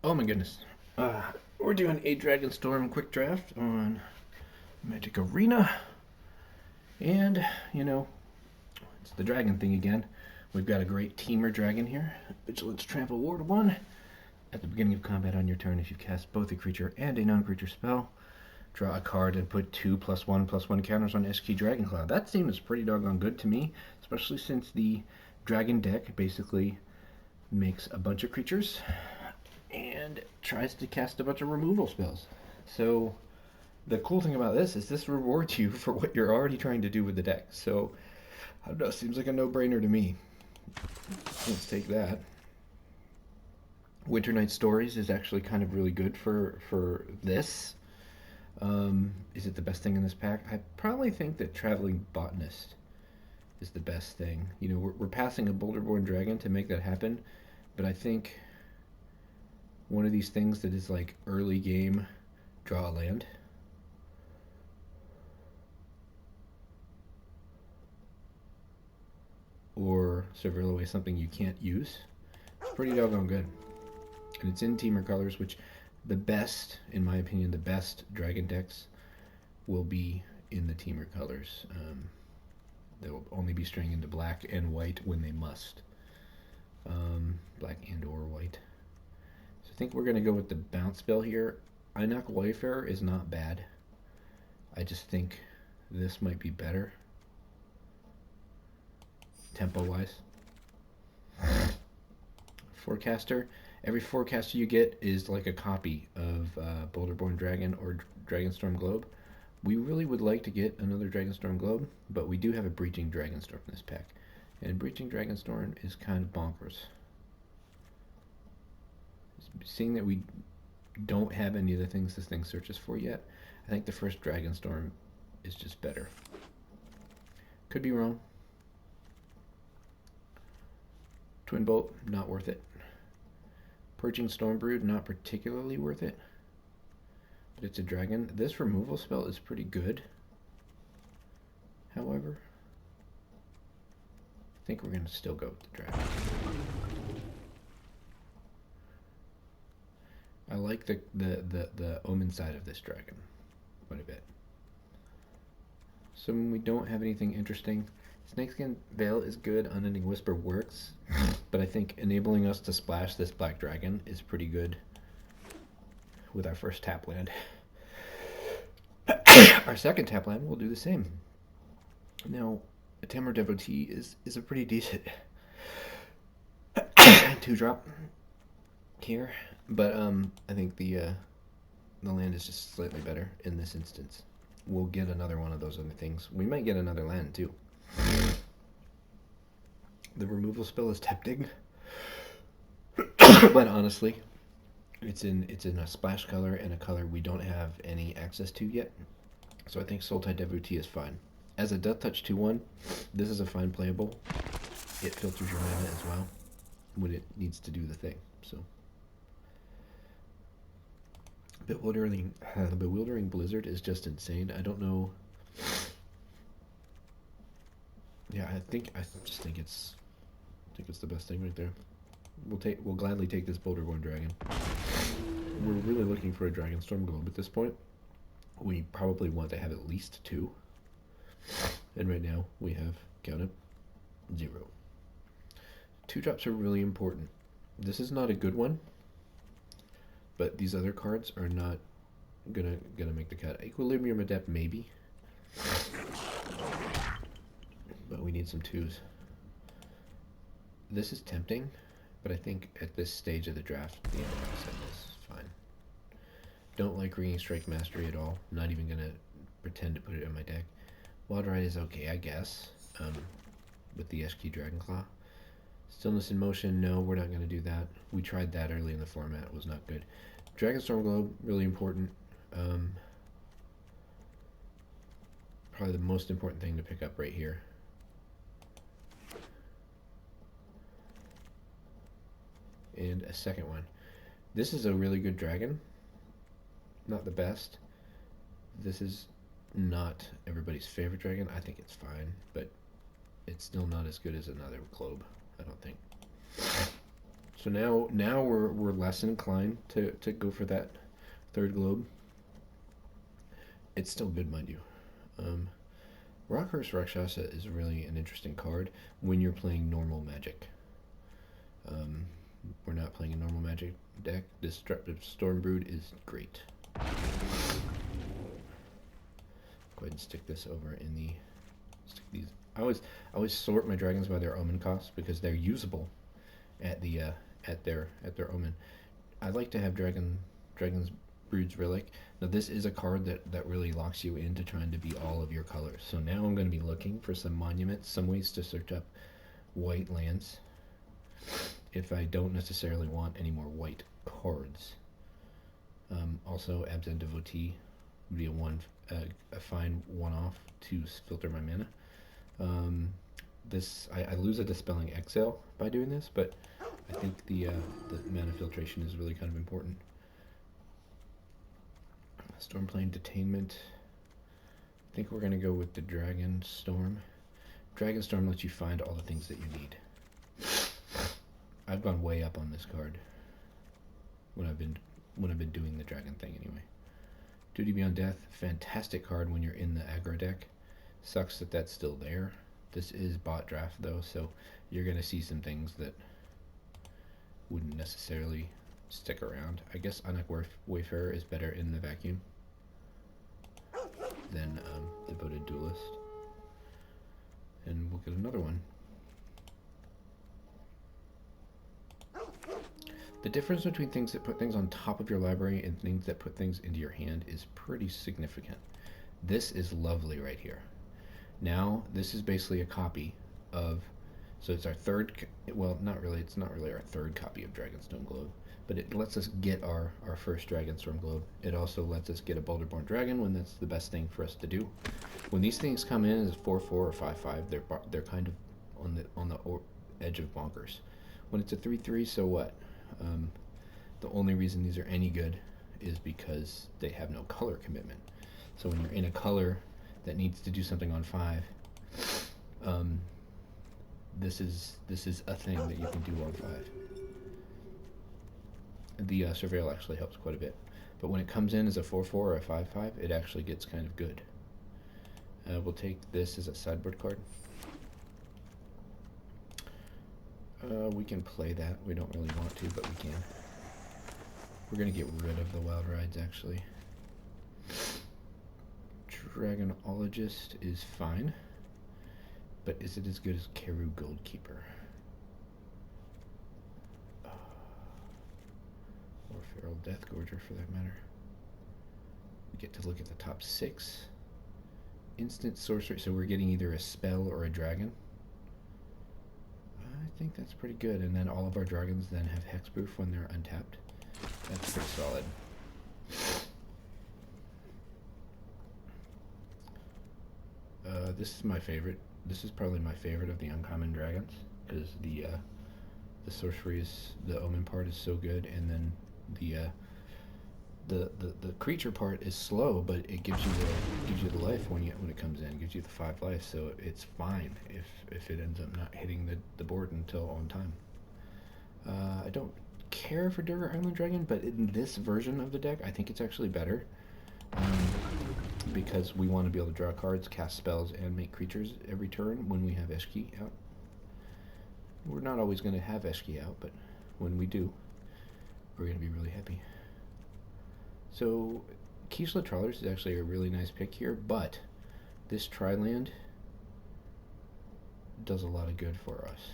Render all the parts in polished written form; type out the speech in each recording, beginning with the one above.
Oh my goodness. We're doing a Dragonstorm quick draft on Magic Arena. And, it's the dragon thing again. We've got a great teamer dragon here. Vigilance Trample Ward 1. At the beginning of combat on your turn, if you cast both a creature and a non-creature spell, draw a card and put 2+1/+1 counters on SK Dragonclaw. That seems pretty doggone good to me, especially since the dragon deck basically makes a bunch of creatures and tries to cast a bunch of removal spells. So the cool thing about this rewards you for what you're already trying to do with the deck. So I don't know, seems like a no-brainer to me. Let's take that. Winter Night Stories is actually kind of really good for this. Is it the best thing in this pack? I probably think that Traveling Botanist is the best thing. We're passing a Boulderborn Dragon to make that happen, but I think one of these things that is like early game, draw a land. Or several away something you can't use. It's pretty doggone good. And it's in Teamer colors, which the best, in my opinion, the best dragon decks will be in the Teamer colors. They will only be straying into black and white when they must. Black and or white. So I think we're going to go with the bounce spell here. Einok Wayfarer is not bad. I just think this might be better. Tempo-wise. Forecaster. Every forecaster you get is like a copy of Boulderborn Dragon or Dragonstorm Globe. We really would like to get another Dragonstorm Globe, but we do have a Breaching Dragonstorm in this pack. And Breaching Dragonstorm is kind of bonkers. Seeing that we don't have any of the things this thing searches for yet, I think the first Dragonstorm is just better. Could be wrong. Twin Bolt, not worth it. Purging Stormbrood, not particularly worth it. But it's a dragon. This removal spell is pretty good. However, I think we're going to still go with the dragon. I like the omen side of this dragon quite a bit. So when we don't have anything interesting, Snakeskin Veil is good, Unending Whisper works, but I think enabling us to splash this black dragon is pretty good with our first tap land. Our second tap land will do the same. Now, a Tamar Devotee is a pretty decent 2-drop here, but I think the land is just slightly better in this instance. We'll get another one of those other things. We might get another land too. The removal spell is tempting, but honestly, it's in a splash color and a color we don't have any access to yet. So I think Sultai Devotee is fine. As a Death Touch 2/1, this is a fine playable. It filters your mana as well when it needs to do the thing. So Bewildering Blizzard is just insane. I don't know. Yeah, I just think it's the best thing right there. We'll gladly take this Boulderborn Dragon. We're really looking for a Dragonstorm Globe at this point. We probably want to have at least 2. And right now we have, count it, 0. 2-drops are really important. This is not a good one, but these other cards are not gonna make the cut. Equilibrium Adept maybe, but we need some 2s. This is tempting, but I think at this stage of the draft, the set is fine. Don't like Ringing Strike Mastery at all. Not even gonna pretend to put it in my deck. Wild Ride is okay, I guess, with the SK Dragonclaw. Stillness in Motion, no, we're not gonna do that. We tried that early in the format, it was not good. Dragonstorm Globe, really important. Probably the most important thing to pick up right here. And a second one. This is a really good dragon. Not the best. This is not everybody's favorite dragon. I think it's fine, but it's still not as good as another Globe, I don't think. So now we're less inclined to go for that third globe. It's still good, mind you. Rockhurst Rakshasa is really an interesting card when you're playing normal Magic. We're not playing a normal Magic deck. Destructive Stormbrood is great. Go ahead and stick this over in the. Stick these. I always sort my dragons by their omen cost because they're usable at the at their omen. I like to have Dragon's Brood's Relic. Now this is a card that really locks you into trying to be all of your colors. So now I'm going to be looking for some monuments, some ways to search up white lands if I don't necessarily want any more white cards. Also, Absent Devotee would be a fine one-off to filter my mana. I lose a Dispelling Exile by doing this, but I think the mana filtration is really kind of important. Stormplane Detainment. I think we're going to go with the Dragonstorm. Dragonstorm lets you find all the things that you need. I've gone way up on this card when I've been doing the dragon thing anyway. Duty Beyond Death, fantastic card when you're in the aggro deck. Sucks that that's still there. This is bot draft though, so you're going to see some things that wouldn't necessarily stick around. I guess Anak Wayfarer is better in the vacuum than Devoted Duelist. And we'll get another one. The difference between things that put things on top of your library and things that put things into your hand is pretty significant. This is lovely right here. Now, this is basically a copy of, so it's our third, well, it's not really our third copy of Dragonstorm Globe, but it lets us get our first Dragonstorm Globe. It also lets us get a Boulderborn Dragon when that's the best thing for us to do. When these things come in as 4/4 or 5/5, they're kind of on the edge of bonkers. When it's a 3/3, so what? The only reason these are any good is because they have no color commitment. So when you're in a color that needs to do something on 5, this is a thing that you can do on 5. The Surveil actually helps quite a bit, but when it comes in as a 4/4 or a 5/5, it actually gets kind of good. We'll take this as a sideboard card. We can play that. We don't really want to, but we can. We're going to get rid of the Wild Rides, actually. Dragonologist is fine, but is it as good as Keru Goldkeeper? Or Feral Deathgorger, for that matter. We get to look at the top 6. Instant sorcery, so we're getting either a spell or a dragon. I think that's pretty good, and then all of our dragons then have hexproof when they're untapped. That's pretty solid. This is my favorite. This is probably my favorite of the uncommon dragons, because the sorcery is, the omen part is so good, and then the creature part is slow, but it gives you the life when it comes in. It gives you the 5 life, so it's fine if it ends up not hitting the board until on time. I don't care for Durgar Island Dragon, but in this version of the deck, I think it's actually better. Because we want to be able to draw cards, cast spells, and make creatures every turn when we have Eshki out. We're not always going to have Eshki out, but when we do, we're going to be really happy. So, Kishla Trawlers is actually a really nice pick here, but this Tri-Land does a lot of good for us.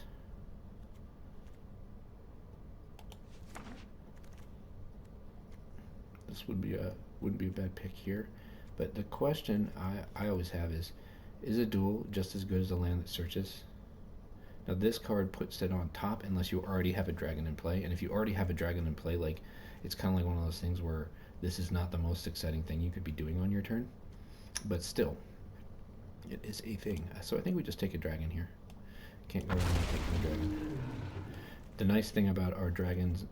This wouldn't be a bad pick here. But the question I always have is a duel just as good as a land that searches? Now this card puts it on top unless you already have a dragon in play, and if you already have a dragon in play, like, it's kind of like one of those things where this is not the most exciting thing you could be doing on your turn, but still, it is a thing. So I think we just take a dragon here. Can't go wrong with taking a dragon. The nice thing about our dragon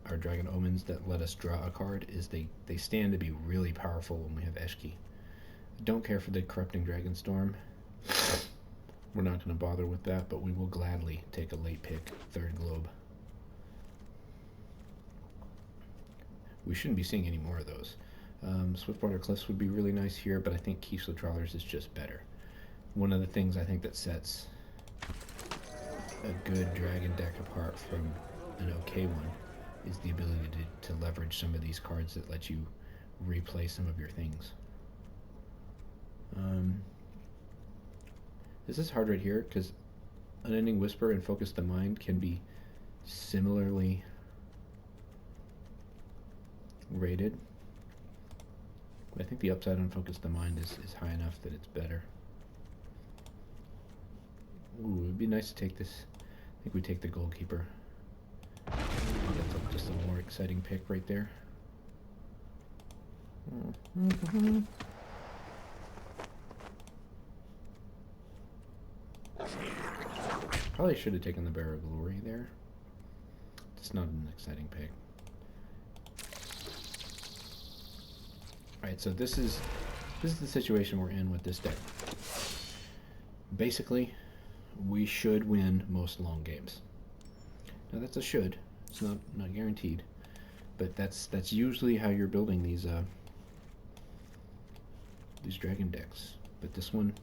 omens that let us draw a card is they stand to be really powerful when we have Eshki. Don't care for the Corrupting Dragonstorm. We're not going to bother with that, but we will gladly take a late pick, 3rd Globe. we shouldn't be seeing any more of those. Swiftwater Cliffs would be really nice here, but I think Keystone Trawlers is just better. One of the things I think that sets a good dragon deck apart from an okay one is the ability to leverage some of these cards that let you replay some of your things. This is hard right here because Unending Whisper and Focus the Mind can be similarly rated. But I think the upside on Focus the Mind is high enough that it's better. Ooh, it would be nice to take this. I think we take the Goalkeeper. That's just a more exciting pick right there. Probably should have taken the Bearer of Glory there. It's not an exciting pick. Alright, so this is the situation we're in with this deck. Basically, we should win most long games. Now that's a should. It's not guaranteed, but that's usually how you're building these dragon decks. But this one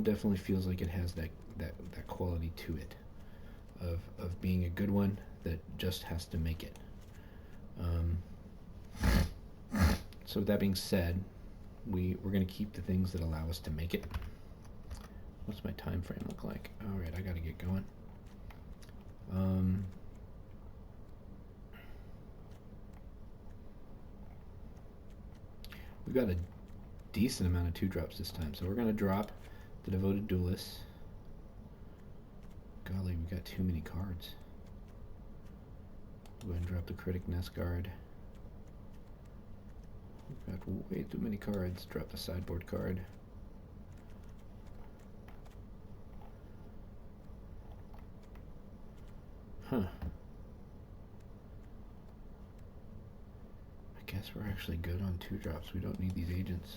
definitely feels like it has that quality to it of being a good one that just has to make it. So with that being said, we're going to keep the things that allow us to make it. What's my time frame look like? All right, I got to get going. We've got a decent amount of 2-drops this time, so we're going to drop the Devoted Duelist. Golly, we got too many cards. Go ahead and drop the Critic Nest Guard. We've got way too many cards. Drop the sideboard card. Huh. I guess we're actually good on 2-drops. We don't need these agents.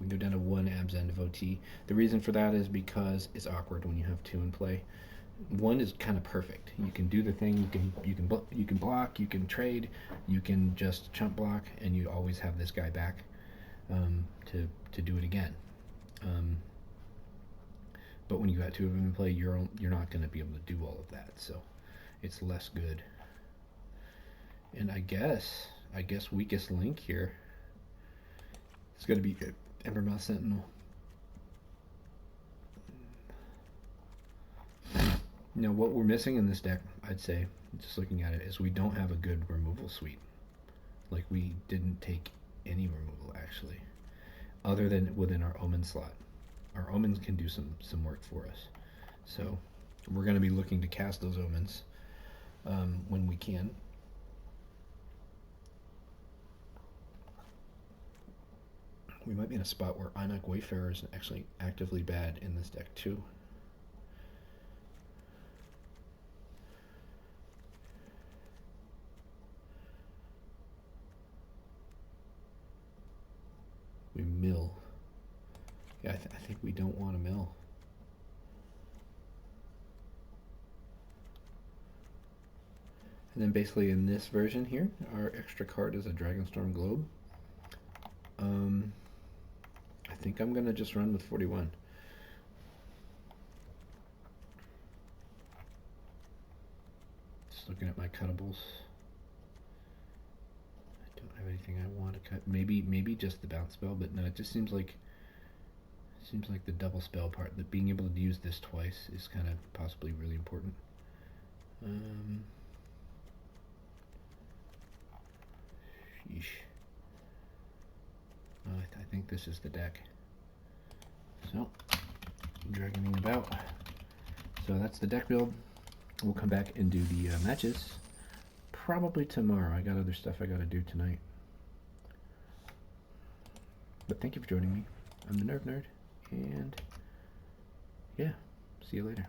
We go down to 1 Abzan Devotee. The reason for that is because it's awkward when you have 2 in play. 1 is kind of perfect. You can do the thing. You can block. You can trade. You can just chump block, and you always have this guy back to do it again. But when you got 2 of them in play, you're not going to be able to do all of that. So it's less good. And I guess weakest link here is going to be Embermouth Sentinel. Now, what we're missing in this deck, I'd say, just looking at it, is we don't have a good removal suite. Like, we didn't take any removal, actually, other than within our Omen slot. Our Omens can do some work for us. So we're going to be looking to cast those Omens when we can. We might be in a spot where Einok Wayfarer is actually actively bad in this deck, too. We mill. Yeah, I think we don't want to mill. And then basically in this version here, our extra card is a Dragonstorm Globe. I think I'm going to just run with 41. Just looking at my cuttables. I don't have anything I want to cut. Maybe just the bounce spell, but no, it just seems like the double spell part, that being able to use this twice is kind of possibly really important. Sheesh. I think this is the deck. So, dragoning about. So that's the deck build. We'll come back and do the matches probably tomorrow. I got other stuff I got to do tonight. But thank you for joining me. I'm the Nerve Nerd, and yeah, see you later.